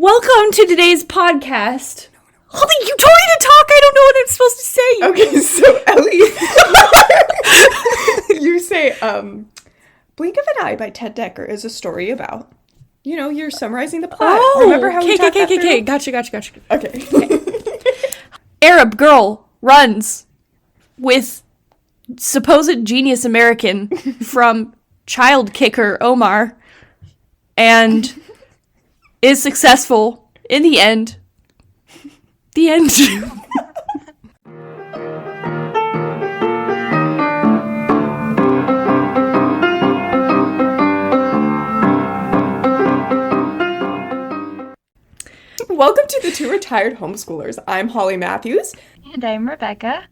Welcome to today's podcast. Holly, you told me to talk. I don't know what I'm supposed to say. Okay, so Ellie, you say, Blink of an Eye by Ted Dekker is a story about, you're summarizing the plot. Oh, remember how we talked that through? Okay, gotcha. Okay. Arab girl runs with supposed genius American from child kicker Omar and is successful in the end. The end. Welcome to the Two Retired Homeschoolers. I'm Holly Matthews. And I'm Rebecca.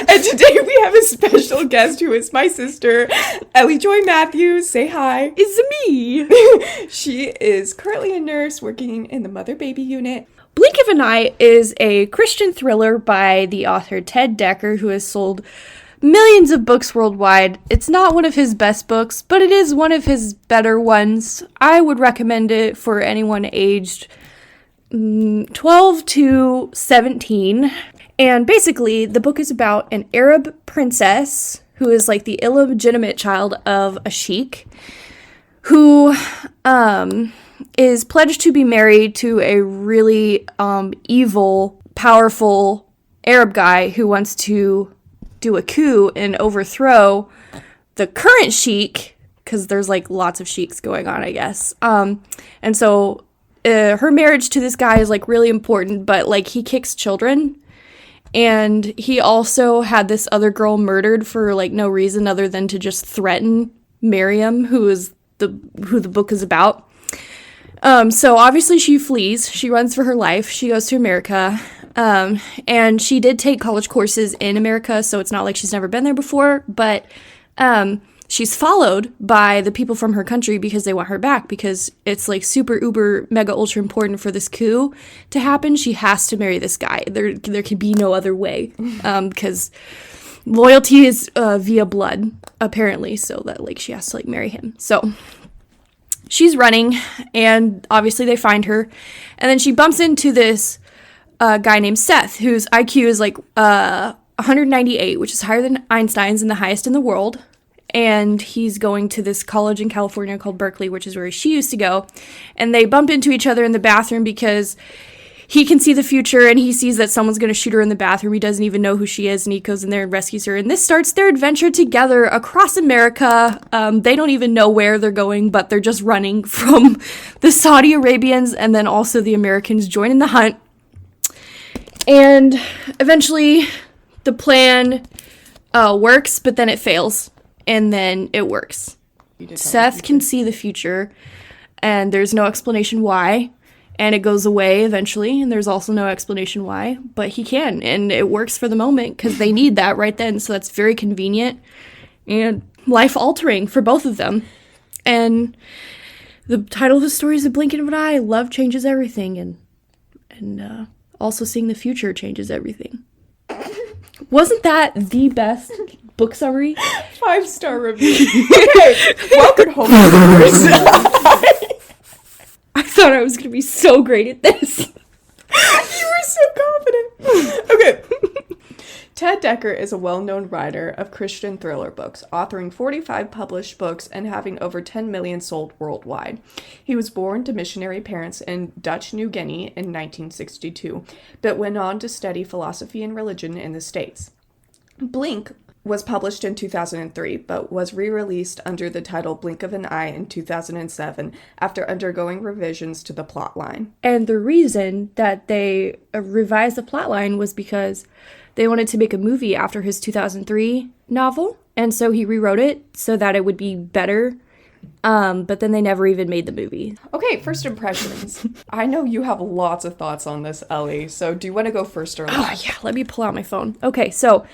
And today we have a special guest who is my sister, Ellie Joy Matthews. Say hi. It's me. She is currently a nurse working in the mother-baby unit. Blink of an Eye is a Christian thriller by the author Ted Dekker, who has sold millions of books worldwide. It's not one of his best books, but it is one of his better ones. I would recommend it for anyone aged 12 to 17. And basically, the book is about an Arab princess who is like the illegitimate child of a sheik who is pledged to be married to a really evil, powerful Arab guy who wants to do a coup and overthrow the current sheik, because there's like lots of sheiks going on, I guess. And so her marriage to this guy is like really important, but like he kicks children. And he also had this other girl murdered for like no reason other than to just threaten Miriam, who the book is about. So obviously she flees. She runs for her life. She goes to America. And she did take college courses in America, so it's not like she's never been there before. But she's followed by the people from her country because they want her back, because it's like super uber mega ultra important for this coup to happen. She has to marry this guy. There can be no other way, because loyalty is via blood, apparently, so that like she has to like marry him. So she's running, and obviously they find her, and then she bumps into this guy named Seth, whose IQ is like 198, which is higher than Einstein's and the highest in the world. And he's going to this college in California called Berkeley, which is where she used to go. And they bump into each other in the bathroom because he can see the future and he sees that someone's going to shoot her in the bathroom. He doesn't even know who she is, and he goes in there and rescues her. And this starts their adventure together across America. They don't even know where they're going, but they're just running from the Saudi Arabians, and then also the Americans join in the hunt. And eventually the plan works, but then it fails. And then it works. Seth can see the future, and there's no explanation why. And it goes away eventually, and there's also no explanation why. But he can, and it works for the moment, because they need that right then. So that's very convenient and life-altering for both of them. And the title of the story is A Blink of an Eye. Love changes everything, and also seeing the future changes everything. Wasn't that the best book summary? 5-star review. Okay, welcome home. I thought I was going to be so great at this. You were so confident. Okay. Ted Dekker is a well-known writer of Christian thriller books, authoring 45 published books and having over 10 million sold worldwide. He was born to missionary parents in Dutch New Guinea in 1962, but went on to study philosophy and religion in the States. Blink was published in 2003, but was re-released under the title Blink of an Eye in 2007 after undergoing revisions to the plotline. And the reason that they revised the plotline was because they wanted to make a movie after his 2003 novel, and so he rewrote it so that it would be better, but then they never even made the movie. Okay, first impressions. I know you have lots of thoughts on this, Ellie, so do you want to go first or last? Oh, yeah, let me pull out my phone. Okay, so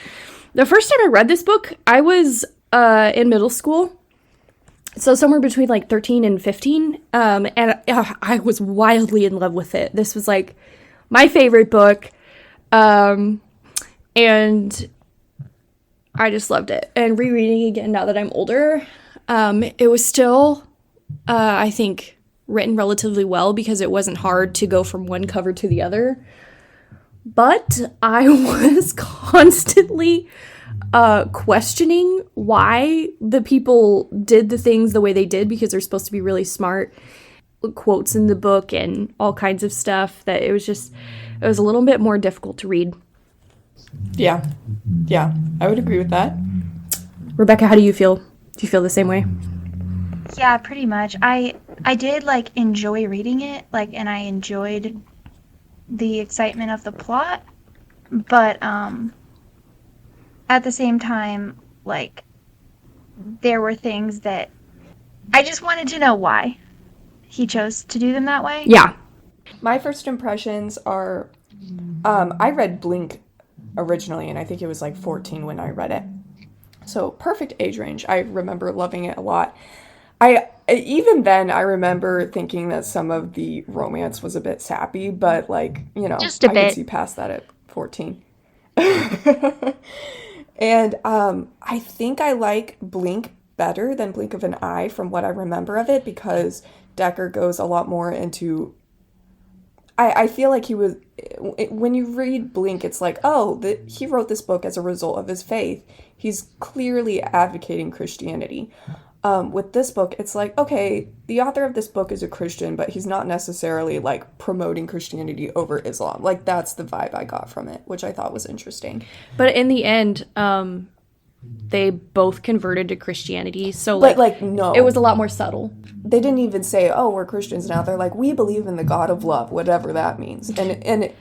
the first time I read this book, I was in middle school, so somewhere between like 13 and 15, and I was wildly in love with it. This was like my favorite book, and I just loved it. And rereading again now that I'm older, it was still, I think, written relatively well because it wasn't hard to go from one cover to the other. But I was constantly questioning why the people did the things the way they did, because they're supposed to be really smart. Quotes in the book and all kinds of stuff that it was a little bit more difficult to read. Yeah, I would agree with that. Rebecca, how do you feel? Do you feel the same way? Yeah, pretty much. I did like enjoy reading it, like, and I enjoyed the excitement of the plot, but at the same time, like, there were things that I just wanted to know why he chose to do them that way. Yeah. My first impressions are, I read Blink originally, and I think it was like 14 when I read it. So perfect age range. I remember loving it a lot. Even then, I remember thinking that some of the romance was a bit sappy, but like, you know, Just a I bit. could see past that at 14. And I think I like Blink better than Blink of an Eye from what I remember of it, because Dekker goes a lot more into... I feel like he was... When you read Blink, it's like, oh, he wrote this book as a result of his faith. He's clearly advocating Christianity. With this book, it's like, okay, the author of this book is a Christian, but he's not necessarily, like, promoting Christianity over Islam. Like, that's the vibe I got from it, which I thought was interesting. But in the end, they both converted to Christianity, so, But, no. it was a lot more subtle. They didn't even say, oh, we're Christians now. They're like, we believe in the God of love, whatever that means. And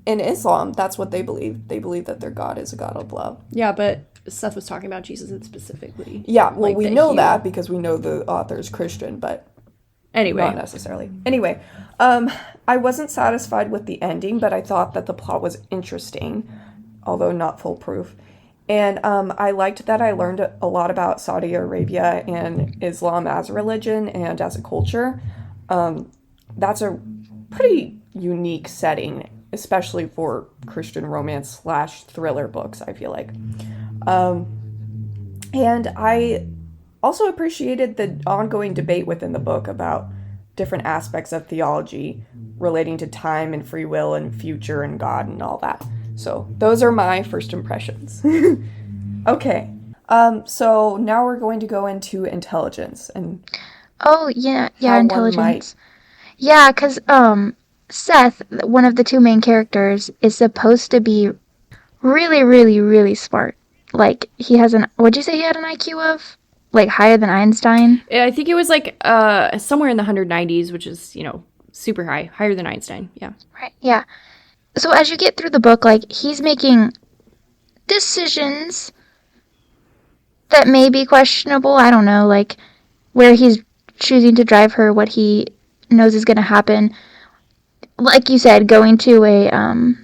in Islam, that's what they believe. They believe that their God is a God of love. Yeah, but Seth was talking about Jesus specifically. Yeah, well, like we know that because we know the author is Christian, but anyway, not necessarily. Anyway, I wasn't satisfied with the ending, but I thought that the plot was interesting, although not foolproof. And I liked that I learned a lot about Saudi Arabia and Islam as a religion and as a culture. That's a pretty unique setting, especially for Christian romance / thriller books, I feel like. And I also appreciated the ongoing debate within the book about different aspects of theology relating to time and free will and future and God and all that. So those are my first impressions. Okay. So now we're going to go into intelligence and Oh, yeah, how one intelligence. Yeah, because Seth, one of the two main characters, is supposed to be really, really, really smart. Like, he has what'd you say he had an IQ of? Like, higher than Einstein? I think it was like somewhere in the 190s, which is, super high, higher than Einstein. Yeah. Right, yeah. So as you get through the book, like, he's making decisions that may be questionable. I don't know, like, where he's choosing to drive her, what he knows is going to happen. Like you said, going to a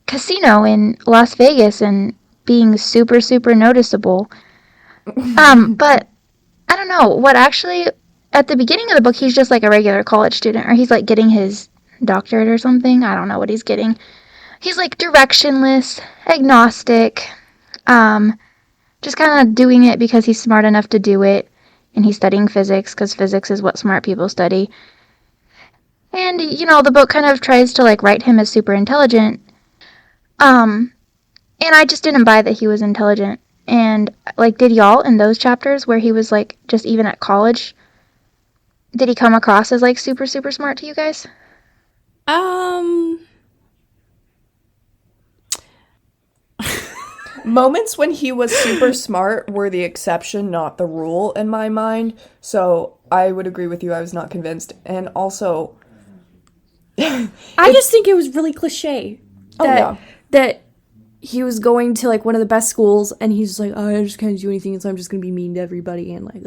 casino in Las Vegas and being super, super noticeable. But I don't know, what actually, at the beginning of the book, he's just like a regular college student, or he's like getting his doctorate or something. I don't know what he's getting. He's like directionless, agnostic, just kind of doing it because he's smart enough to do it, and he's studying physics because physics is what smart people study. And, the book kind of tries to, like, write him as super intelligent. And I just didn't buy that he was intelligent. And, like, did y'all in those chapters where he was, like, just even at college, did he come across as, like, super, super smart to you guys? Moments when he was super smart were the exception, not the rule in my mind. So I would agree with you. I was not convinced. And also... I just think it was really cliche that he was going to like one of the best schools and he's just like, oh, I just can't do anything, so I'm just gonna be mean to everybody, and like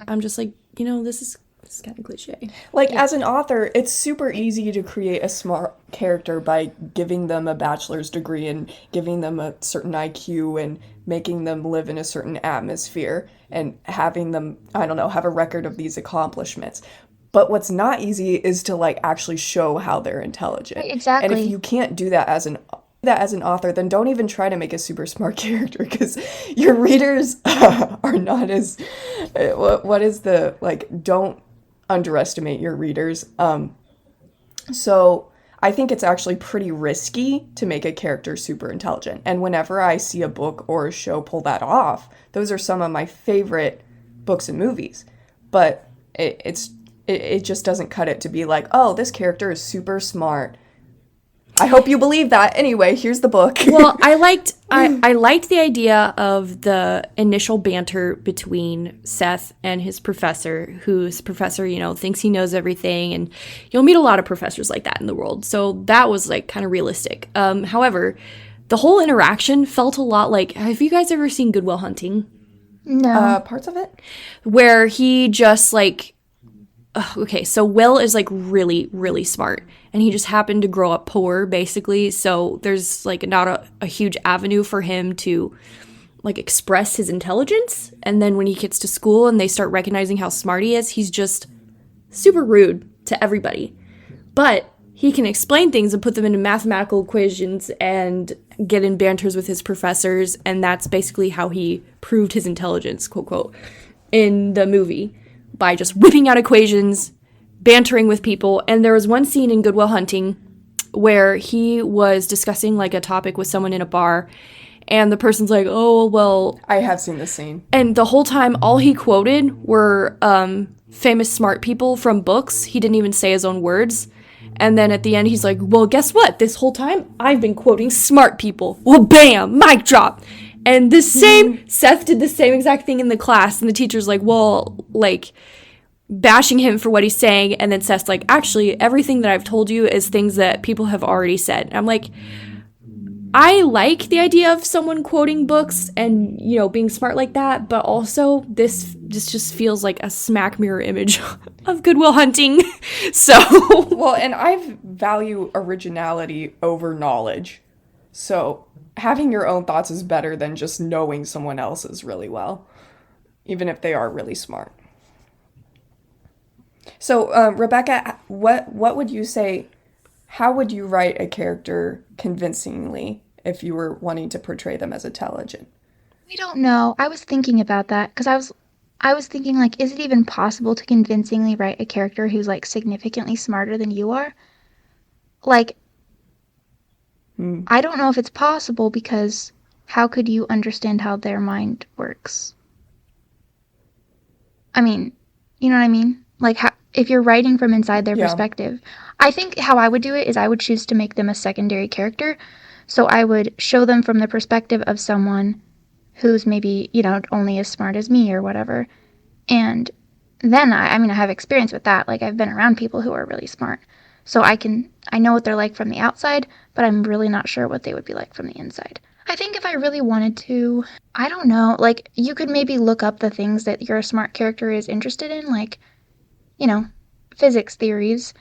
I'm just like, this is kind of cliche. Like, as an author, it's super easy to create a smart character by giving them a bachelor's degree and giving them a certain IQ and making them live in a certain atmosphere and having them, I don't know, have a record of these accomplishments. But what's not easy is to, like, actually show how they're intelligent. Right, exactly. And if you can't do that as an author, then don't even try to make a super smart character, because your readers are not as... what is the... Like, don't underestimate your readers. So I think it's actually pretty risky to make a character super intelligent. And whenever I see a book or a show pull that off, those are some of my favorite books and movies. But it just doesn't cut it to be like, oh, this character is super smart. I hope you believe that. Anyway, here's the book. Well, I liked the idea of the initial banter between Seth and his professor, whose professor, thinks he knows everything, and you'll meet a lot of professors like that in the world. So that was like kind of realistic. However, the whole interaction felt a lot like, have you guys ever seen Good Will Hunting? No. Parts of it? Where he just like, okay, so Will is like really, really smart, and he just happened to grow up poor, basically. So there's like not a huge avenue for him to like express his intelligence. And then when he gets to school and they start recognizing how smart he is, he's just super rude to everybody. But he can explain things and put them into mathematical equations and get in banters with his professors, and that's basically how he proved his intelligence, quote, quote, in the movie. By just whipping out equations, bantering with people. And there was one scene in Good Will Hunting where he was discussing like a topic with someone in a bar, and the person's like, oh, well... I have seen this scene. And the whole time, all he quoted were famous smart people from books. He didn't even say his own words. And then at the end, he's like, well, guess what? This whole time, I've been quoting smart people. Well, bam, mic drop. And Seth did the same exact thing in the class, and the teacher's like, well, like, bashing him for what he's saying, and then Seth's like, actually, everything that I've told you is things that people have already said. And I'm like, I like the idea of someone quoting books and, being smart like that, but also this just feels like a smack mirror image of Good Will Hunting. So... Well, and I value originality over knowledge. So... having your own thoughts is better than just knowing someone else's really well, even if they are really smart. So, Rebecca, what would you say, how would you write a character convincingly if you were wanting to portray them as intelligent? I don't know. I was thinking about that because I was thinking, like, is it even possible to convincingly write a character who's, like, significantly smarter than you are? Like... I don't know if it's possible, because how could you understand how their mind works? I mean, you know what I mean? Like, if you're writing from inside their perspective. I think how I would do it is I would choose to make them a secondary character. So I would show them from the perspective of someone who's maybe, only as smart as me or whatever. And then, I have experience with that. Like, I've been around people who are really smart. So I know what they're like from the outside, but I'm really not sure what they would be like from the inside. I think if I really wanted to, I don't know, like, you could maybe look up the things that your smart character is interested in, like, physics theories.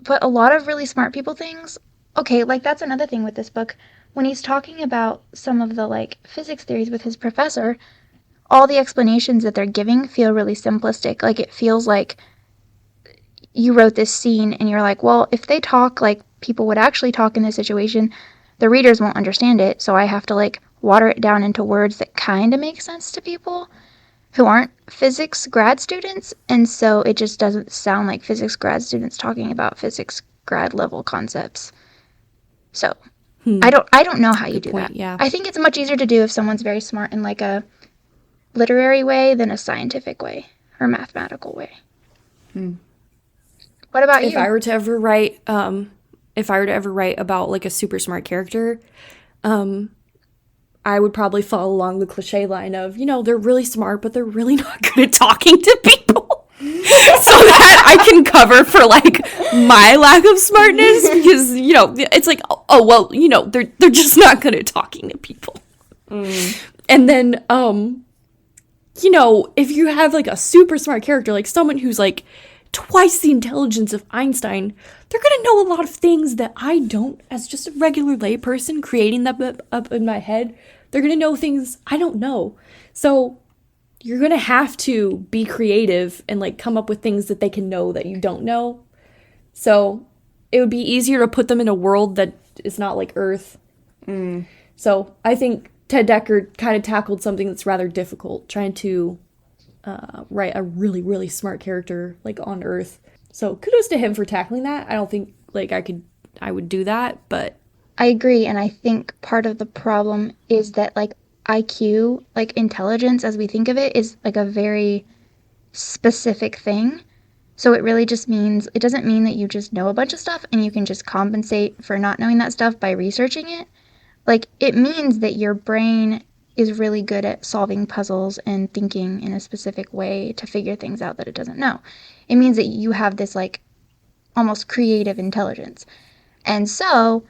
But a lot of really smart people things, okay, like, that's another thing with this book. When he's talking about some of the, like, physics theories with his professor, all the explanations that they're giving feel really simplistic. Like, it feels like you wrote this scene and you're like, well, if they talk like people would actually talk in this situation, the readers won't understand it. So I have to like water it down into words that kind of make sense to people who aren't physics grad students. And so it just doesn't sound like physics grad students talking about physics grad level concepts. So I don't know how you do that. Yeah. I think it's much easier to do if someone's very smart in like a literary way than a scientific way or mathematical way. What about you? If I were to ever write about like a super smart character, I would probably follow along the cliche line of, they're really smart, but they're really not good at talking to people. So that I can cover for like my lack of smartness, because, it's like, oh, well, they're just not good at talking to people. And then, if you have like a super smart character, like someone who's like twice the intelligence of Einstein, they're going to know a lot of things that I don't, as just a regular layperson creating that up in my head. They're going to know things I don't know. So you're going to have to be creative and like come up with things that they can know that you don't know. So it would be easier to put them in a world that is not like Earth. So I think Ted Dekker kind of tackled something that's rather difficult, trying to write a really, really smart character, like, on Earth. So kudos to him for tackling that. I don't think, like, I would do that, but... I agree, and I think part of the problem is that, like, IQ, like, intelligence as we think of it, is, like, a very specific thing. So it really just means, it doesn't mean that you just know a bunch of stuff and you can just compensate for not knowing that stuff by researching it. Like, it means that your brain is really good at solving puzzles and thinking in a specific way to figure things out that it doesn't know. It means that you have this, like, almost creative intelligence. And so,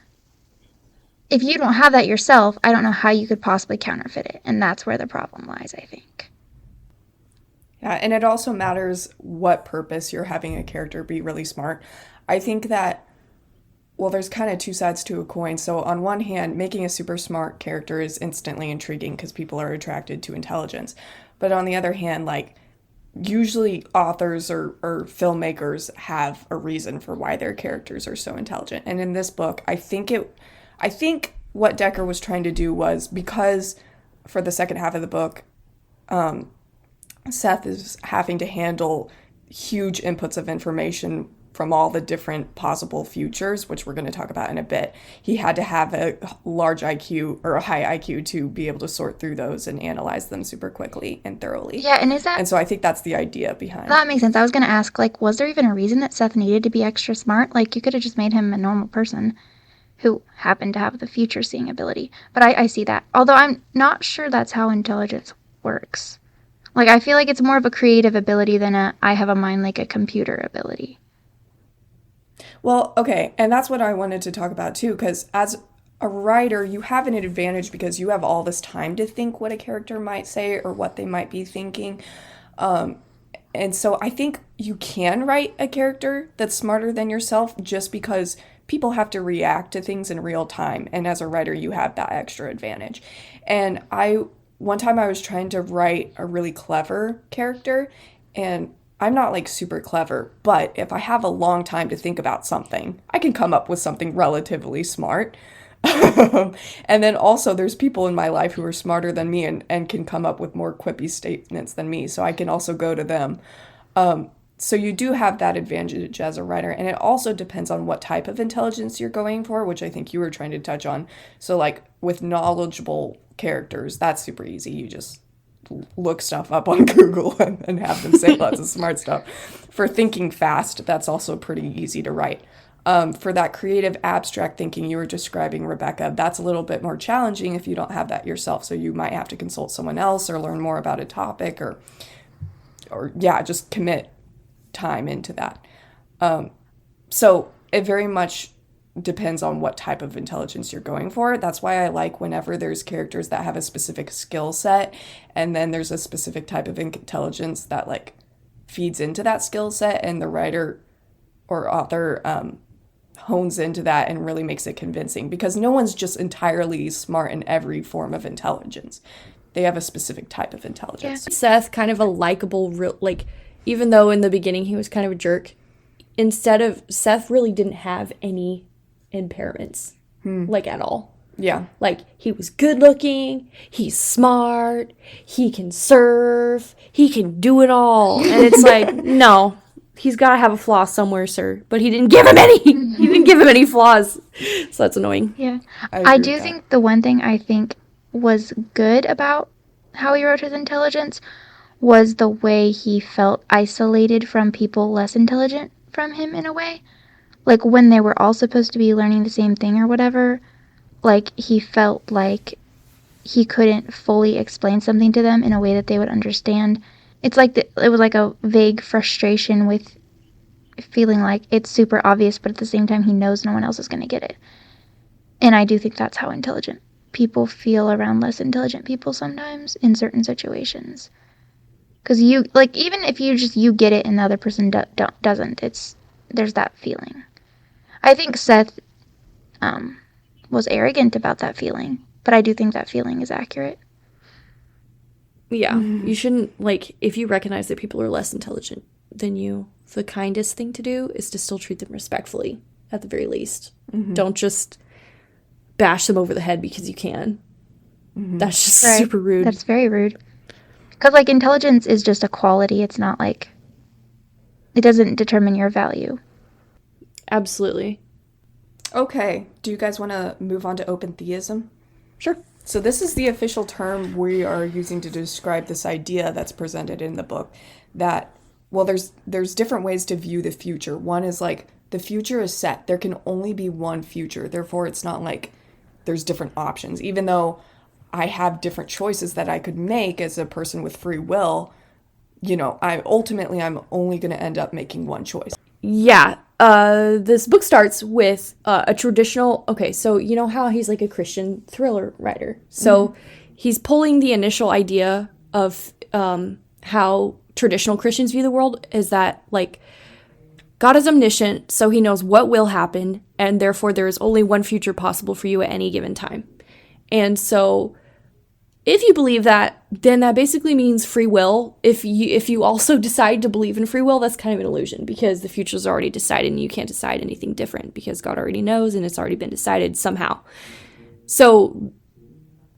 if you don't have that yourself, I don't know how you could possibly counterfeit it. And that's where the problem lies, I think. Yeah, and it also matters what purpose you're having a character be really smart. I think that, well, there's kind of two sides to a coin. So on one hand, making a super smart character is instantly intriguing because people are attracted to intelligence. But on the other hand, like, usually authors or filmmakers have a reason for why their characters are so intelligent. And in this book, I think what Dekker was trying to do was, because for the second half of the book, Seth is having to handle huge inputs of information from all the different possible futures, which we're going to talk about in a bit. He had to have a large IQ or a high IQ to be able to sort through those and analyze them super quickly and thoroughly. Yeah, and so I think that's the idea behind. That makes sense. I was going to ask, like, was there even a reason that Seth needed to be extra smart? Like, you could have just made him a normal person who happened to have the future seeing ability. But I see that. Although I'm not sure that's how intelligence works. Like, I feel like it's more of a creative ability than I have a mind like a computer ability. Well, okay, and that's what I wanted to talk about too, because as a writer, you have an advantage because you have all this time to think what a character might say or what they might be thinking. And so I think you can write a character that's smarter than yourself just because people have to react to things in real time. And as a writer, you have that extra advantage. And one time I was trying to write a really clever character, and I'm not like super clever, but if I have a long time to think about something, I can come up with something relatively smart. And then also there's people in my life who are smarter than me and can come up with more quippy statements than me, so I can also go to them. So you do have that advantage as a writer, and it also depends on what type of intelligence you're going for, which I think you were trying to touch on. So like with knowledgeable characters, that's super easy. You just look stuff up on Google and have them say lots of smart stuff. For thinking fast, that's also pretty easy to write. For that creative abstract thinking you were describing, Rebecca, that's a little bit more challenging if you don't have that yourself. So you might have to consult someone else or learn more about a topic or just commit time into that. So it very much depends on what type of intelligence you're going for. That's why I like whenever there's characters that have a specific skill set and then there's a specific type of intelligence that like feeds into that skill set and the writer or author hones into that and really makes it convincing, because no one's just entirely smart in every form of intelligence. They have a specific type of intelligence. Yeah. Seth, kind of a likable, like, even though in the beginning he was kind of a jerk, Seth really didn't have any impairments, like, at all. Yeah. Like, he was good looking, he's smart, he can serve, he can do it all. And it's like, no, he's got to have a flaw somewhere, sir. But he didn't give him any. He didn't give him any flaws. So that's annoying. Yeah. I do think the one thing I think was good about how he wrote his intelligence was the way he felt isolated from people less intelligent from him in a way. Like, when they were all supposed to be learning the same thing or whatever, like, he felt like he couldn't fully explain something to them in a way that they would understand. It's like, it was like a vague frustration with feeling like it's super obvious, but at the same time he knows no one else is going to get it. And I do think that's how intelligent people feel around less intelligent people sometimes in certain situations. Because you, like, even if you get it and the other person doesn't, there's that feeling. I think Seth was arrogant about that feeling, but I do think that feeling is accurate. Yeah, you shouldn't, like, if you recognize that people are less intelligent than you, the kindest thing to do is to still treat them respectfully, at the very least. Mm-hmm. Don't just bash them over the head because you can. Mm-hmm. That's just super rude. That's very rude. Because, like, intelligence is just a quality. It's not like, it doesn't determine your value. Absolutely. Okay, do you guys want to move on to open theism? Sure. So this is the official term we are using to describe this idea that's presented in the book, that, well, there's different ways to view the future. One is like, the future is set. There can only be one future. Therefore, it's not like there's different options. Even though I have different choices that I could make as a person with free will, you know, I'm only going to end up making one choice. Yeah. This book starts with a traditional, okay, so you know how he's like a Christian thriller writer. So he's pulling the initial idea of how traditional Christians view the world is that, like, God is omniscient, so he knows what will happen, and therefore there is only one future possible for you at any given time. And so if you believe that, then that basically means free will. If you also decide to believe in free will, that's kind of an illusion, because the future's already decided and you can't decide anything different because God already knows and it's already been decided somehow. So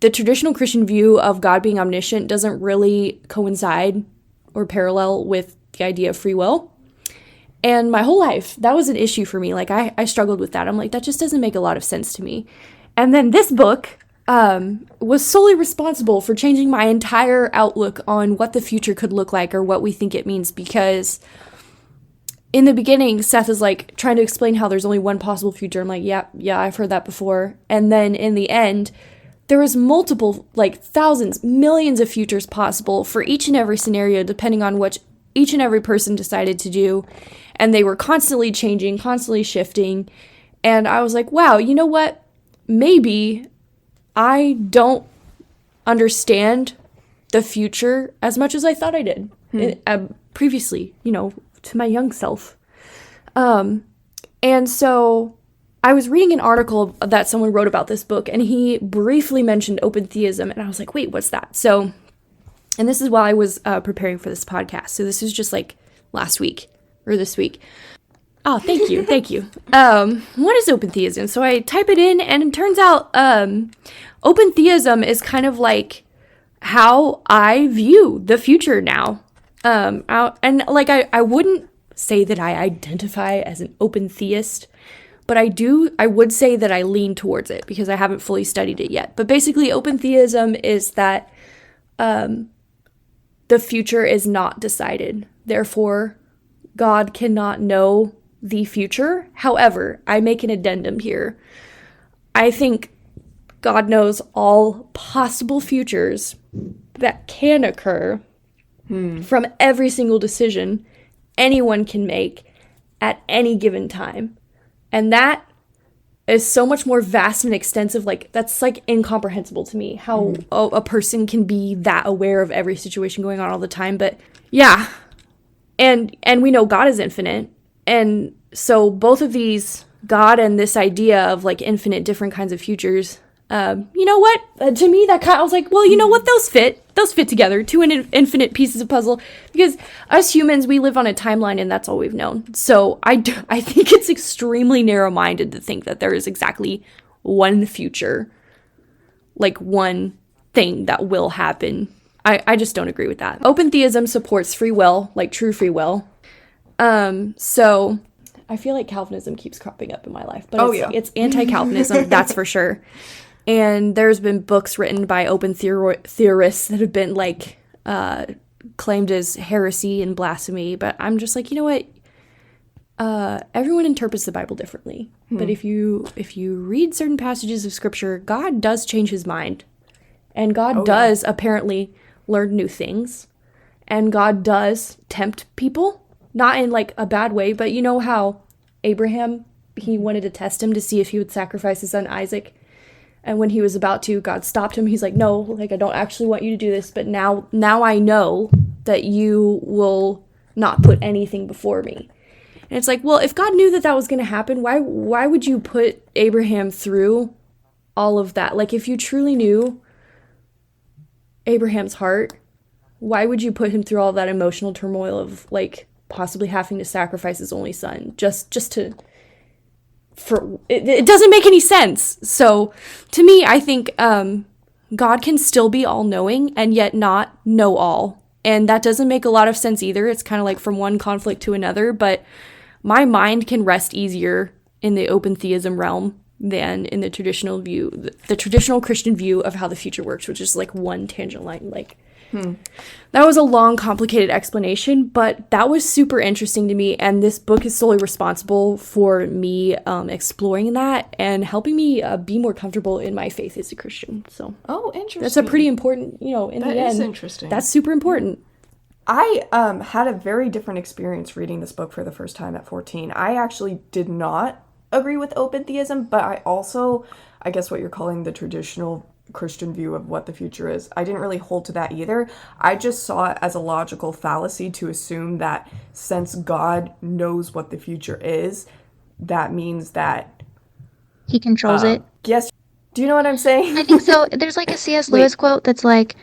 the traditional Christian view of God being omniscient doesn't really coincide or parallel with the idea of free will. And my whole life, that was an issue for me. Like, I struggled with that. I'm like, that just doesn't make a lot of sense to me. And then this book was solely responsible for changing my entire outlook on what the future could look like or what we think it means. Because in the beginning, Seth is like trying to explain how there's only one possible future. I'm like, yeah, I've heard that before. And then in the end, there was multiple, like thousands, millions of futures possible for each and every scenario, depending on what each and every person decided to do. And they were constantly changing, constantly shifting. And I was like, wow, you know what? Maybe I don't understand the future as much as I thought I did previously, you know, to my young self. And so I was reading an article that someone wrote about this book, and he briefly mentioned open theism. And I was like, wait, what's that? So, and this is while I was preparing for this podcast. So this was just like last week or this week. Oh, thank you. Thank you. What is open theism? So I type it in, and it turns out open theism is kind of like how I view the future now. And like, I wouldn't say that I identify as an open theist, but I would say that I lean towards it because I haven't fully studied it yet. But basically, open theism is that the future is not decided. Therefore, God cannot know the future. However, I make an addendum here. I think God knows all possible futures that can occur from every single decision anyone can make at any given time. And that is so much more vast and extensive. Like, that's like incomprehensible to me, how a person can be that aware of every situation going on all the time. But yeah. And we know God is infinite. And so both of these, God and this idea of like infinite different kinds of futures, you know what? To me, I was like, well, you know what? Those fit together. Two infinite pieces of puzzle. Because us humans, we live on a timeline, and that's all we've known. So I think it's extremely narrow-minded to think that there is exactly one future, like one thing that will happen. I just don't agree with that. Open theism supports free will, like true free will. So I feel like Calvinism keeps cropping up in my life, but it's anti-Calvinism, that's for sure. And there's been books written by open theorists that have been like claimed as heresy and blasphemy, but I'm just like, you know what? Everyone interprets the Bible differently. But if you read certain passages of scripture, God does change his mind. And God does apparently learn new things. And God does tempt people. Not in like a bad way, but you know how Abraham, he wanted to test him to see if he would sacrifice his son Isaac. And when he was about to, God stopped him. He's like, no, like, I don't actually want you to do this. But now I know that you will not put anything before me. And it's like, well, if God knew that was going to happen, why would you put Abraham through all of that? Like, if you truly knew Abraham's heart, why would you put him through all that emotional turmoil of like possibly having to sacrifice his only son just to it doesn't make any sense. So to me, I think God can still be all-knowing and yet not know all. And that doesn't make a lot of sense either. It's kind of like from one conflict to another, but my mind can rest easier in the open theism realm than in the traditional view, the traditional Christian view of how the future works, which is like one tangent line. Like, that was a long, complicated explanation, but that was super interesting to me. And this book is solely responsible for me exploring that and helping me be more comfortable in my faith as a Christian. So, interesting. That's a pretty important, in the end. That is interesting. That's super important. I had a very different experience reading this book for the first time at 14. I actually did not agree with open theism, but I also, I guess what you're calling the traditional Christian view of what the future is, I didn't really hold to that either. I just saw it as a logical fallacy to assume that since God knows what the future is, that means that he controls it. Yes. Do you know what I'm saying? I think so. There's like a C.S. Lewis quote that's like,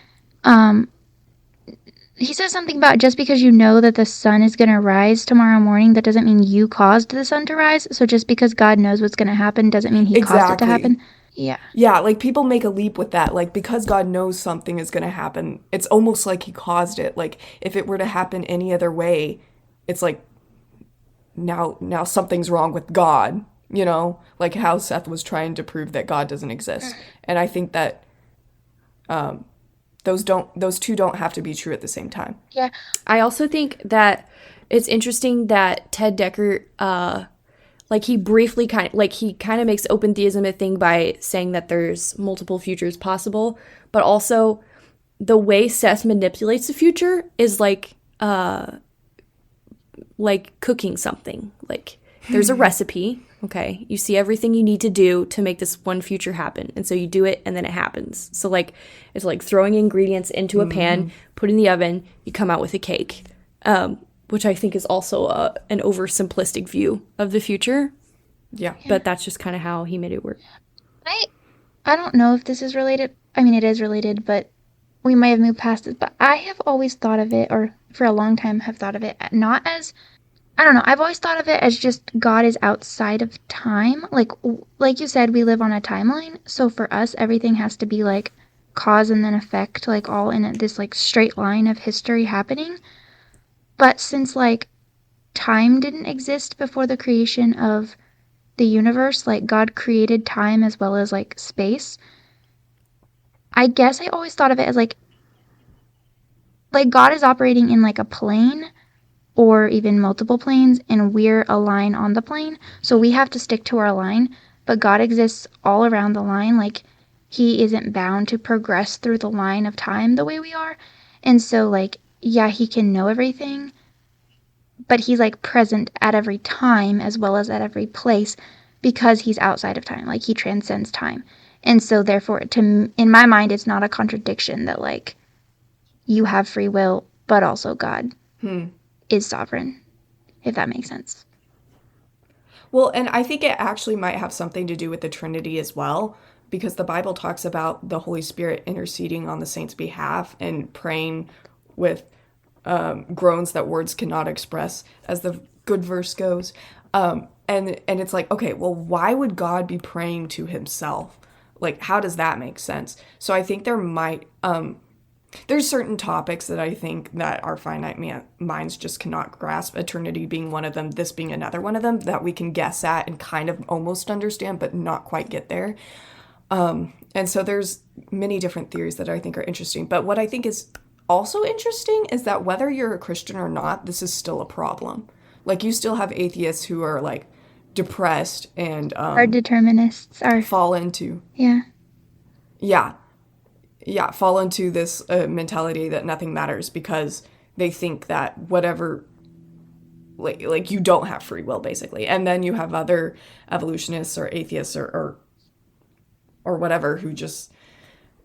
he says something about just because you know that the sun is going to rise tomorrow morning, that doesn't mean you caused the sun to rise. So just because God knows what's going to happen doesn't mean he caused it to happen. Yeah. Yeah, like people make a leap with that. Like because God knows something is going to happen, it's almost like he caused it. Like if it were to happen any other way, it's like now something's wrong with God, like how Seth was trying to prove that God doesn't exist. And I think that those two don't have to be true at the same time. Yeah. I also think that it's interesting that Ted Dekker he briefly kind of makes open theism a thing by saying that there's multiple futures possible, but also the way Seth manipulates the future is like cooking something. Like there's a recipe, okay? You see everything you need to do to make this one future happen, and so you do it and then it happens. So like it's like throwing ingredients into a pan, put in the oven, you come out with a cake. Which I think is also an oversimplistic view of the future. Yeah. But that's just kind of how he made it work. I don't know if this is related. I mean, it is related, but we might have moved past it. But I have always thought of it, or for a long time have thought of it, not as, I don't know, I've always thought of it as just God is outside of time. Like you said, we live on a timeline. So for us, everything has to be like cause and then effect, like all in this like straight line of history happening. But since, like, time didn't exist before the creation of the universe, like, God created time as well as, like, space, I guess I always thought of it as, like God is operating in, like, a plane or even multiple planes, and we're a line on the plane, so we have to stick to our line, but God exists all around the line, like, he isn't bound to progress through the line of time the way we are, and so, like, yeah, he can know everything, but he's like present at every time as well as at every place because he's outside of time. Like he transcends time. And so therefore, in my mind, it's not a contradiction that like you have free will, but also God is sovereign, if that makes sense. Well, and I think it actually might have something to do with the Trinity as well, because the Bible talks about the Holy Spirit interceding on the saints' behalf and praying with groans that words cannot express, as the good verse goes. And it's like, okay, well, why would God be praying to himself? Like, how does that make sense? So I think there might, there's certain topics that I think that our finite minds just cannot grasp, eternity being one of them, this being another one of them, that we can guess at and kind of almost understand, but not quite get there. And so there's many different theories that I think are interesting. But what I think is also interesting is that whether you're a Christian or not, this is still a problem. Like, you still have atheists who are, like, depressed and... our determinists are... fall into... Yeah. Yeah, fall into this mentality that nothing matters because they think that whatever... Like you don't have free will, basically. And then you have other evolutionists or atheists or whatever who just...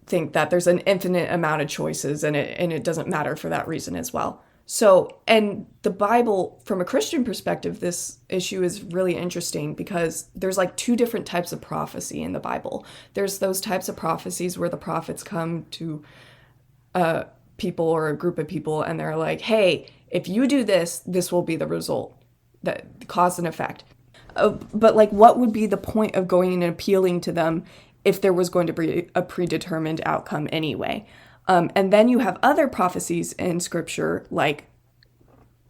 think that there's an infinite amount of choices and it doesn't matter for that reason as well. So, and the Bible, from a Christian perspective, this issue is really interesting because there's like two different types of prophecy in the Bible. There's those types of prophecies where the prophets come to people or a group of people and they're like, hey, if you do this, this will be the result, that cause and effect. But like, what would be the point of going and appealing to them if there was going to be a predetermined outcome anyway. And then you have other prophecies in scripture, like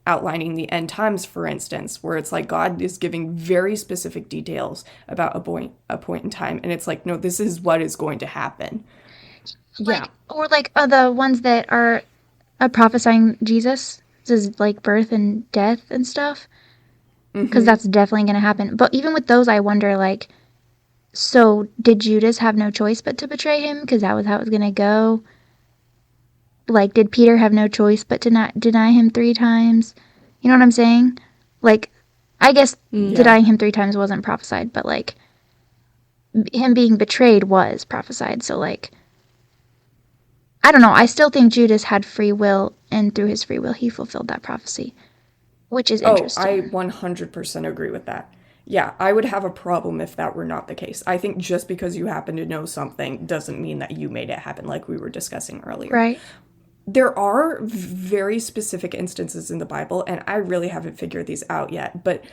outlining the end times, for instance, where it's like God is giving very specific details about a point in time. And it's like, no, this is what is going to happen. Like, or like the ones that are prophesying Jesus, like birth and death and stuff, because that's definitely going to happen. But even with those, I wonder, like, so did Judas have no choice but to betray him because that was how it was going to go? Like, did Peter have no choice but to not deny him 3 times? You know what I'm saying? Like, I guess denying him 3 times wasn't prophesied, but like him being betrayed was prophesied. So like, I don't know. I still think Judas had free will, and through his free will, he fulfilled that prophecy, which is interesting. I 100% agree with that. Yeah, I would have a problem if that were not the case. I think just because you happen to know something doesn't mean that you made it happen, like we were discussing earlier. Right. There are very specific instances in the Bible, and I really haven't figured these out yet, but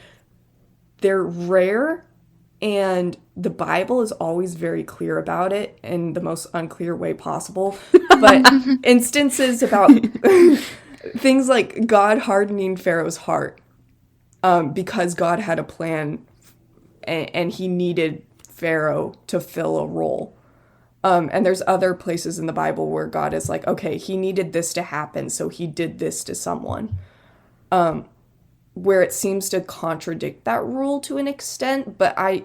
they're rare, and the Bible is always very clear about it in the most unclear way possible. But instances about things like God hardening Pharaoh's heart because God had a plan and he needed Pharaoh to fill a role. And there's other places in the Bible where God is like, okay, he needed this to happen, so he did this to someone. Where it seems to contradict that rule to an extent, but I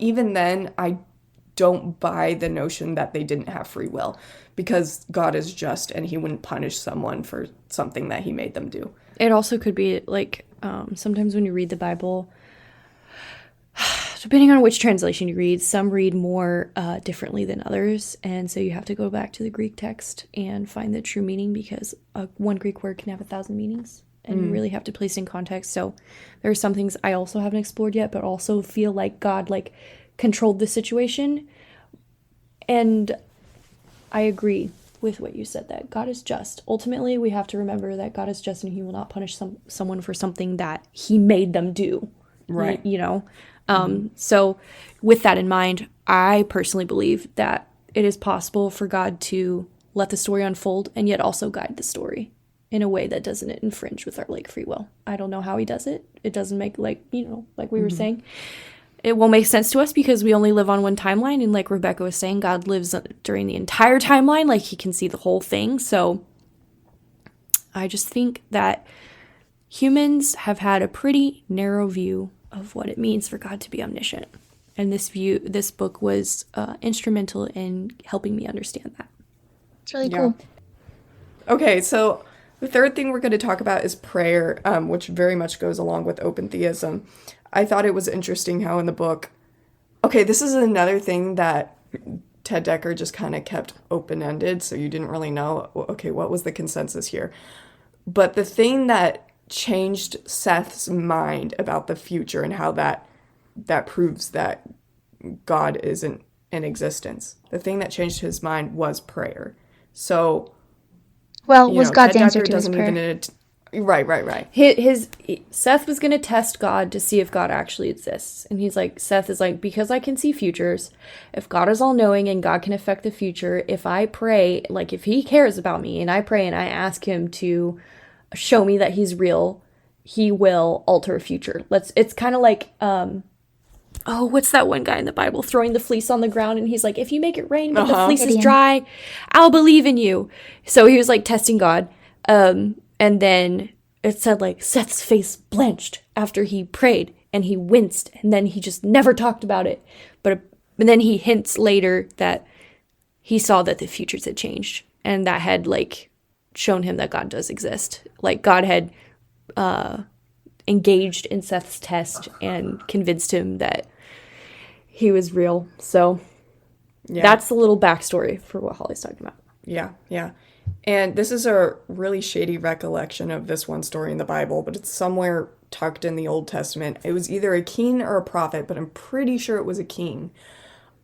don't buy the notion that they didn't have free will, because God is just and he wouldn't punish someone for something that he made them do. It also could be like sometimes when you read the Bible, depending on which translation you read, some read more differently than others, and so you have to go back to the Greek text and find the true meaning, because one Greek word can have 1,000 meanings, and you really have to place in context. So there are some things I also haven't explored yet, but also feel like God like controlled the situation, and I agree with what you said, that God is just. Ultimately, we have to remember that God is just, and he will not punish someone for something that he made them do. Right. You know? So with that in mind, I personally believe that it is possible for God to let the story unfold and yet also guide the story in a way that doesn't infringe with our like free will. I don't know how he does it. It doesn't make like we were saying, it won't make sense to us because we only live on one timeline. And like Rebecca was saying, God lives during the entire timeline. Like he can see the whole thing. So I just think that humans have had a pretty narrow view of what it means for God to be omniscient. And this book was instrumental in helping me understand that. It's really cool. Okay, so the third thing we're going to talk about is prayer, which very much goes along with open theism. I thought it was interesting how in the book, okay, this is another thing that Ted Dekker just kind of kept open-ended, so you didn't really know, okay, what was the consensus here? But the thing that changed Seth's mind about the future and how that proves that God isn't in existence. The thing that changed his mind was prayer. So, was God's answer to his prayer? Right. Seth was going to test God to see if God actually exists. And Seth is like, because I can see futures, if God is all knowing and God can affect the future, if I pray, like if he cares about me and I pray and I ask him to show me that he's real, he will alter a future. It's kind of like, what's that one guy in the Bible throwing the fleece on the ground, and he's like, if you make it rain but the fleece is dry, I'll believe in you. So he was like testing God. And then it said like Seth's face blanched after he prayed, and he winced, and then he just never talked about it. But then he hints later that he saw that the futures had changed, and that had like shown him that God does exist. Like God had engaged in Seth's test and convinced him that he was real. So that's the little backstory for what Holly's talking about. Yeah. And this is a really shady recollection of this one story in the Bible, but it's somewhere tucked in the Old Testament. It was either a king or a prophet, but I'm pretty sure it was a king.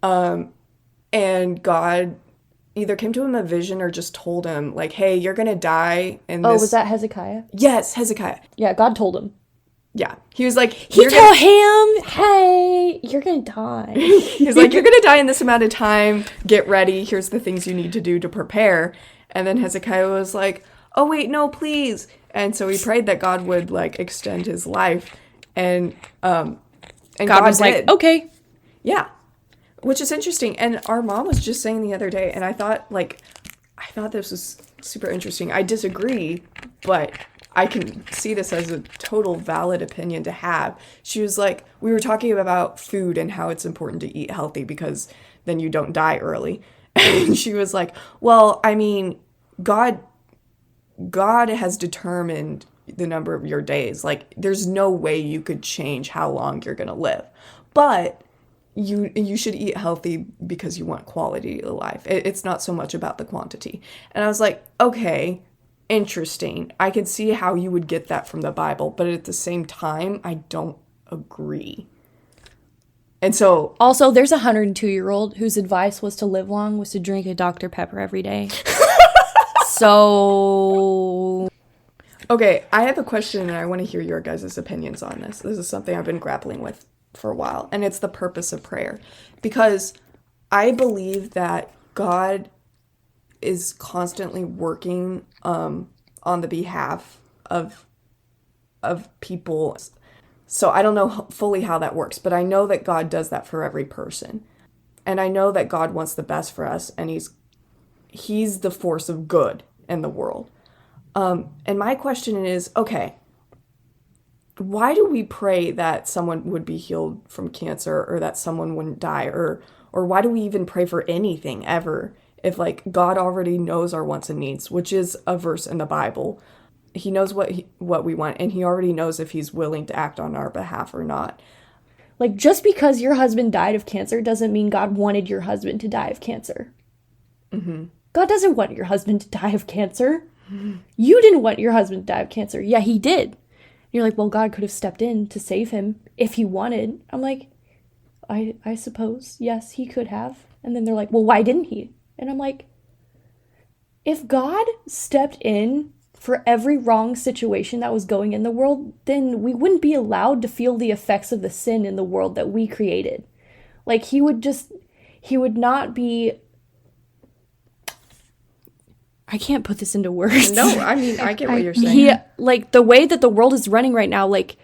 And God either came to him a vision or just told him, like, hey, you're going to die. And was that Hezekiah? Yes, Hezekiah. Yeah, God told him. Yeah. He was like... He told him, hey, you're going to die. He's like, you're going to die in this amount of time. Get ready. Here's the things you need to do to prepare. And then Hezekiah was like, oh, wait, no, please. And so he prayed that God would, like, extend his life. And God was like, okay. Yeah. Which is interesting. And our mom was just saying the other day, and I thought this was super interesting. I disagree, but I can see this as a total valid opinion to have. She was like, we were talking about food and how it's important to eat healthy because then you don't die early. And she was like, well, I mean, God has determined the number of your days. Like, there's no way you could change how long you're going to live. But you should eat healthy because you want quality of life. It's not so much about the quantity. And I was like, okay, interesting. I could see how you would get that from the Bible, but at the same time, I don't agree. And so... Also, there's a 102-year-old whose advice was to live long, was to drink a Dr. Pepper every day. So... Okay, I have a question, and I want to hear your guys' opinions on this. This is something I've been grappling with for a while, and it's the purpose of prayer. Because I believe that God is constantly working on the behalf of people. So I don't know fully how that works, but I know that God does that for every person. And I know that God wants the best for us, and he's the force of good in the world. And my question is, okay, why do we pray that someone would be healed from cancer or that someone wouldn't die? Or why do we even pray for anything ever if, like, God already knows our wants and needs, which is a verse in the Bible. He knows what we want, and he already knows if he's willing to act on our behalf or not. Like, just because your husband died of cancer doesn't mean God wanted your husband to die of cancer. Mm-hmm. God doesn't want your husband to die of cancer. Mm-hmm. You didn't want your husband to die of cancer. Yeah, he did. And you're like, well, God could have stepped in to save him if he wanted. I'm like, I suppose, yes, he could have. And then they're like, well, why didn't he? And I'm like, if God stepped in for every wrong situation that was going in the world, then we wouldn't be allowed to feel the effects of the sin in the world that we created. Like, he would not be... I can't put this into words. No, I mean, I get what you're saying. Like, the way that the world is running right now, like,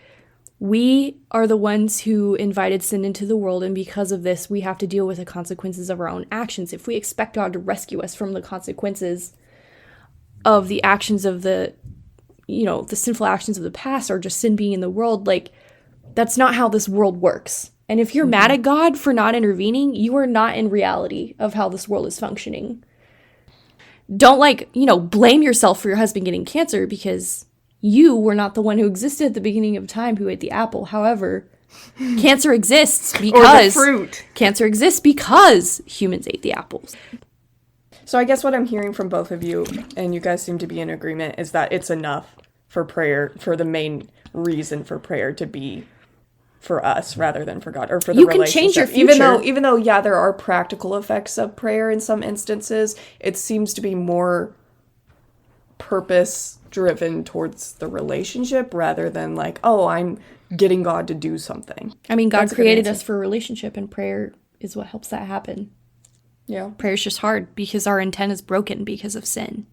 we are the ones who invited sin into the world, and because of this, we have to deal with the consequences of our own actions. If we expect God to rescue us from the consequences of the actions of the sinful actions of the past, or just sin being in the world, like, that's not how this world works. And if you're mad at God for not intervening, you are not in reality of how this world is functioning. Don't, blame yourself for your husband getting cancer, because you were not the one who existed at the beginning of time who ate the apple. However, cancer exists because... or the fruit. Cancer exists because humans ate the apples. So I guess what I'm hearing from both of you, and you guys seem to be in agreement, is that it's enough for prayer, for the main reason for prayer to be for us rather than for God, or for the relationship. You can change your future. Even though, yeah, there are practical effects of prayer in some instances, it seems to be more purpose-driven towards the relationship rather than like, oh, I'm getting God to do something. I mean, God created us for a relationship, and prayer is what helps that happen. Yeah. Prayer's just hard because our intent is broken because of sin.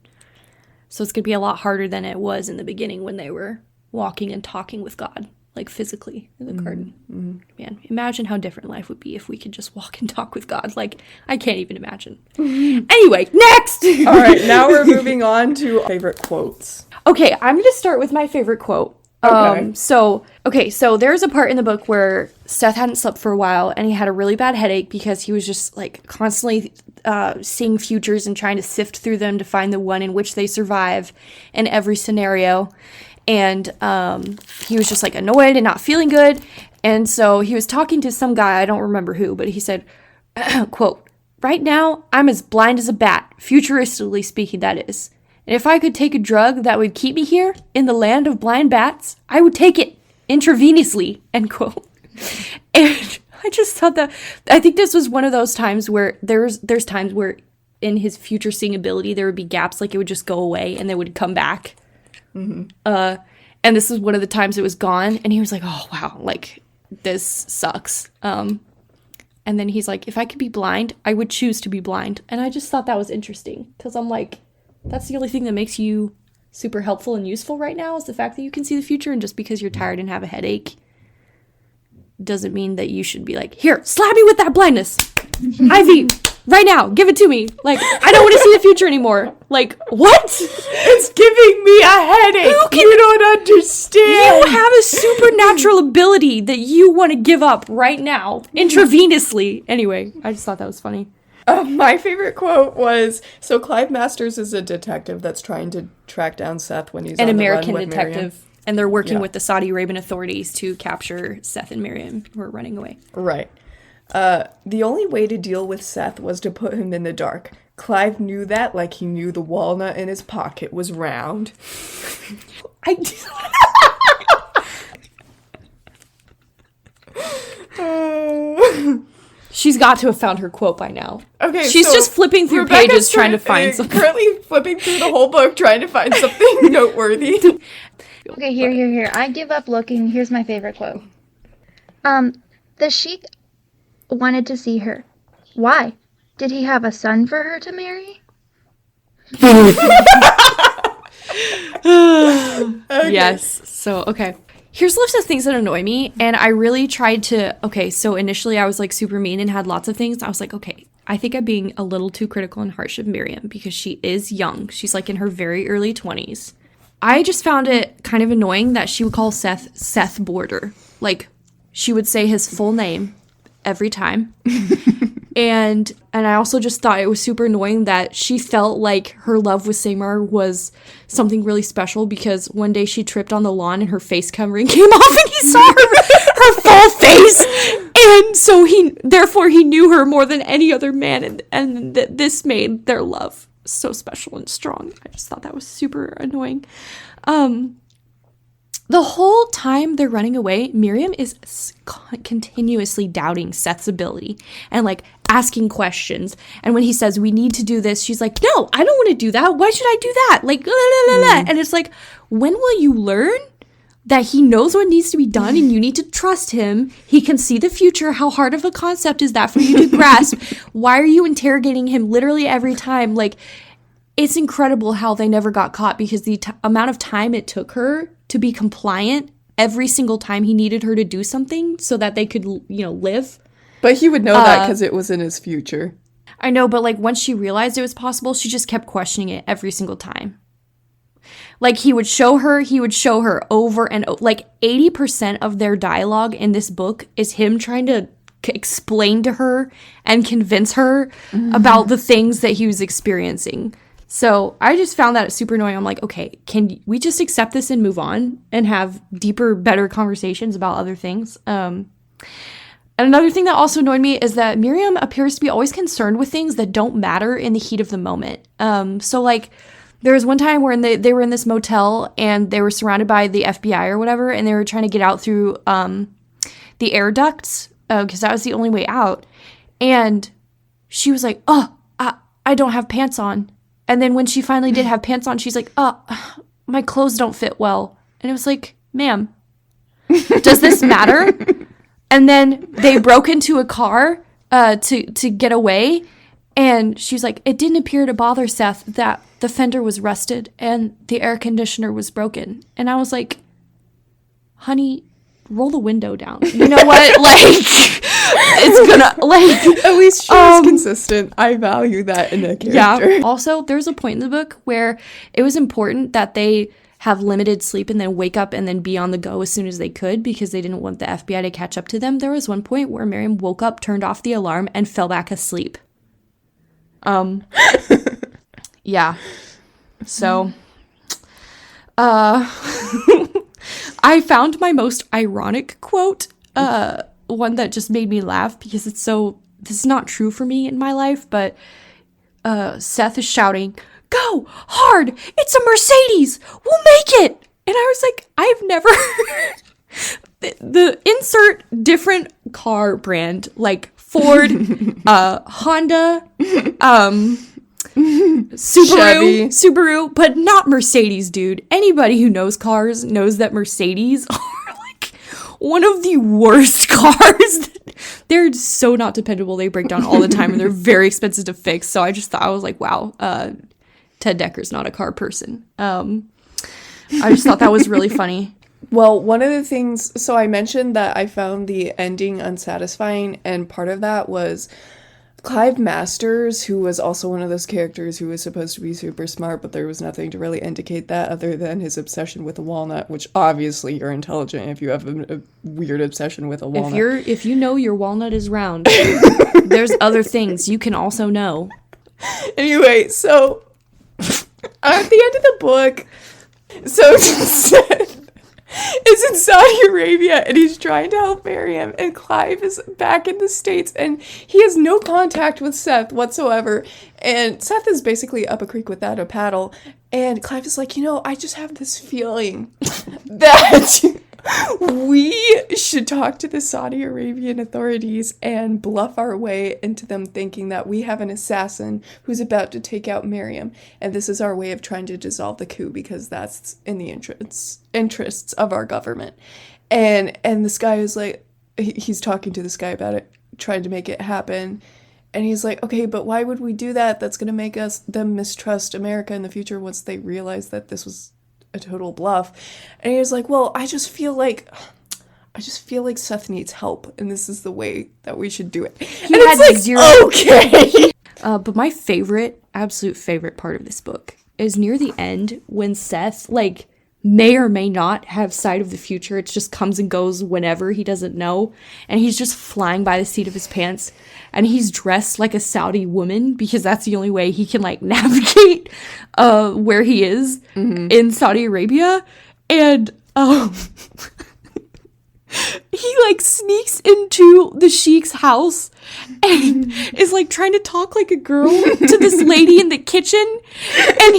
So it's going to be a lot harder than it was in the beginning when they were walking and talking with God, like physically in the garden. Mm-hmm. Man, imagine how different life would be if we could just walk and talk with God. Like, I can't even imagine. Anyway, next! All right, now we're moving on to favorite quotes. Okay, I'm going to start with my favorite quote. Okay. So there's a part in the book where Seth hadn't slept for a while, and he had a really bad headache because he was just, like, constantly seeing futures and trying to sift through them to find the one in which they survive in every scenario. And he was just, like, annoyed and not feeling good. And so he was talking to some guy, I don't remember who, but he said, quote, "Right now, I'm as blind as a bat, futuristically speaking, that is. And if I could take a drug that would keep me here in the land of blind bats, I would take it intravenously," end quote. And I just thought that, I think this was one of those times where there's times where in his future seeing ability, there would be gaps, like it would just go away and they would come back. Mm-hmm. And And this is one of the times it was gone. And he was like, oh, wow, like, this sucks. And then he's like, if I could be blind, I would choose to be blind. And I just thought that was interesting. Because I'm like, that's the only thing that makes you super helpful and useful right now is the fact that you can see the future. And just because you're tired and have a headache doesn't mean that you should be like, here, slap me with that blindness. Ivy, right now, give it to me. Like, I don't want to see the future anymore. Like, what? It's giving me a headache. You don't understand. You have a supernatural ability that you want to give up right now, intravenously. Anyway, I just thought that was funny. My favorite quote was, so Clive Masters is a detective that's trying to track down Seth when he's An on American the run with detective. Miriam. And they're working with the Saudi Arabian authorities to capture Seth and Miriam, who are running away. Right. The only way to deal with Seth was to put him in the dark. Clive knew that like he knew the walnut in his pocket was round. She's got to have found her quote by now. Okay, she's so just flipping through Rebecca's pages trying to find something. Currently flipping through the whole book trying to find something noteworthy. Okay, here. I give up looking. Here's my favorite quote. The sheik wanted to see her. Why? Did he have a son for her to marry? Okay. Yes. So, okay. Here's a list of things that annoy me, and I really tried to, okay, so initially I was like super mean and had lots of things. I was like, okay, I think I'm being a little too critical and harsh of Miriam because she is young. She's like in her very early 20s. I just found it kind of annoying that she would call Seth Border. Like, she would say his full name every time. And I also just thought it was super annoying that she felt like her love with Samar was something really special because one day she tripped on the lawn and her face covering came off and he saw her full face. And so therefore he knew her more than any other man. And this made their love so special and strong. I just thought that was super annoying. The whole time they're running away, Miriam is continuously doubting Seth's ability and like asking questions. And when he says, we need to do this, she's like, no, I don't want to do that. Why should I do that? Like, la, la, la, la. And it's like, when will you learn that he knows what needs to be done and you need to trust him? He can see the future. How hard of a concept is that for you to grasp? Why are you interrogating him literally every time? Like, it's incredible how they never got caught because the amount of time it took her to be compliant every single time he needed her to do something so that they could, live. But he would know that because it was in his future. I know, but like once she realized it was possible, she just kept questioning it every single time. Like he would show her over and over. Like 80% of their dialogue in this book is him trying to explain to her and convince her about the things that he was experiencing. So I just found that super annoying. I'm like, okay, can we just accept this and move on and have deeper, better conversations about other things? And another thing that also annoyed me is that Miriam appears to be always concerned with things that don't matter in the heat of the moment. So like there was one time where they were in this motel and they were surrounded by the FBI or whatever, and they were trying to get out through the air ducts because that was the only way out. And she was like, oh, I don't have pants on. And then when she finally did have pants on, she's like, oh, my clothes don't fit well. And it was like, ma'am, does this matter? And then they broke into a car to get away. And she's like, it didn't appear to bother Seth that the fender was rusted and the air conditioner was broken. And I was like, honey, roll the window down. You know what? Like, it's gonna, like... At least she was consistent. I value that in a character. Yeah. Also, there's a point in the book where it was important that they have limited sleep and then wake up and then be on the go as soon as they could because they didn't want the FBI to catch up to them. There was one point where Miriam woke up, turned off the alarm, and fell back asleep. Yeah. So, I found my most ironic quote, one that just made me laugh because this is not true for me in my life, but Seth is shouting, go hard, it's a Mercedes, we'll make it. And I was like, I've never the insert different car brand, like Ford, Honda, Chevy. Subaru, but not Mercedes, dude. Anybody who knows cars knows that Mercedes are like one of the worst cars. They're so not dependable. They break down all the time and they're very expensive to fix. So I was like, wow, Ted Dekker's not a car person. I just thought that was really funny. Well, one of the things, so I mentioned that I found the ending unsatisfying, and part of that was Clive Masters, who was also one of those characters who was supposed to be super smart, but there was nothing to really indicate that other than his obsession with a walnut, which obviously you're intelligent if you have a weird obsession with a walnut. If you know your walnut is round, there's other things you can also know. Anyway, so at the end of the book, so Seth is in Saudi Arabia and he's trying to help Miriam, and Clive is back in the States and he has no contact with Seth whatsoever, and Seth is basically up a creek without a paddle, and Clive is like, I just have this feeling that we should talk to the Saudi Arabian authorities and bluff our way into them thinking that we have an assassin who's about to take out Miriam, and this is our way of trying to dissolve the coup because that's in the interests of our government. And this guy is like, he's talking to this guy about it, trying to make it happen, and he's like, okay, but why would we do that? That's going to make them mistrust America in the future once they realize that this was a total bluff. And he was like, well, I just feel like Seth needs help, and this is the way that we should do it. And it's like, zero. Okay. But my absolute favorite part of this book is near the end when Seth, may or may not have sight of the future. It just comes and goes whenever, he doesn't know. And he's just flying by the seat of his pants. And he's dressed like a Saudi woman because that's the only way he can, navigate where he is in Saudi Arabia. And he, sneaks into the sheik's house and is, trying to talk like a girl to this lady in the kitchen. And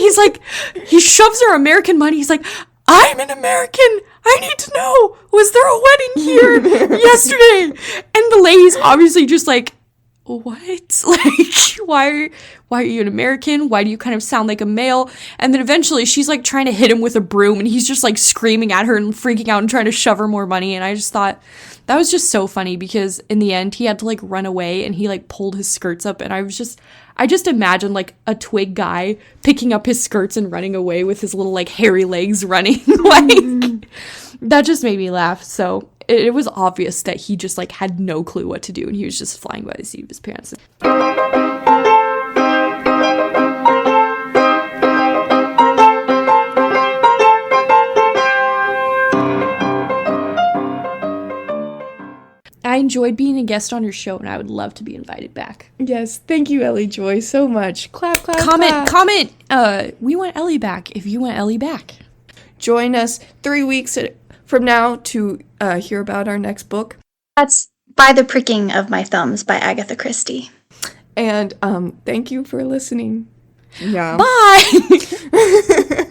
he shoves her American money. He's like, I'm an American. I need to know, was there a wedding here yesterday? And the lady's obviously just like, what? Why are you an American? Why do you kind of sound like a male? And then eventually she's trying to hit him with a broom, and he's just screaming at her and freaking out and trying to shove her more money. And I just thought that was just so funny because in the end he had to run away, and he pulled his skirts up, and I just imagined a twig guy picking up his skirts and running away with his little hairy legs running. That just made me laugh. So it was obvious that he just had no clue what to do, and he was just flying by the seat of his pants. I enjoyed being a guest on your show, and I would love to be invited back. Yes, thank you, Ellie Joy, so much. Clap, clap, comment, clap. Comment. We want Ellie back if you want Ellie back. Join us 3 weeks from now to hear about our next book. That's By the Pricking of My Thumbs by Agatha Christie. And thank you for listening. Yeah. Bye.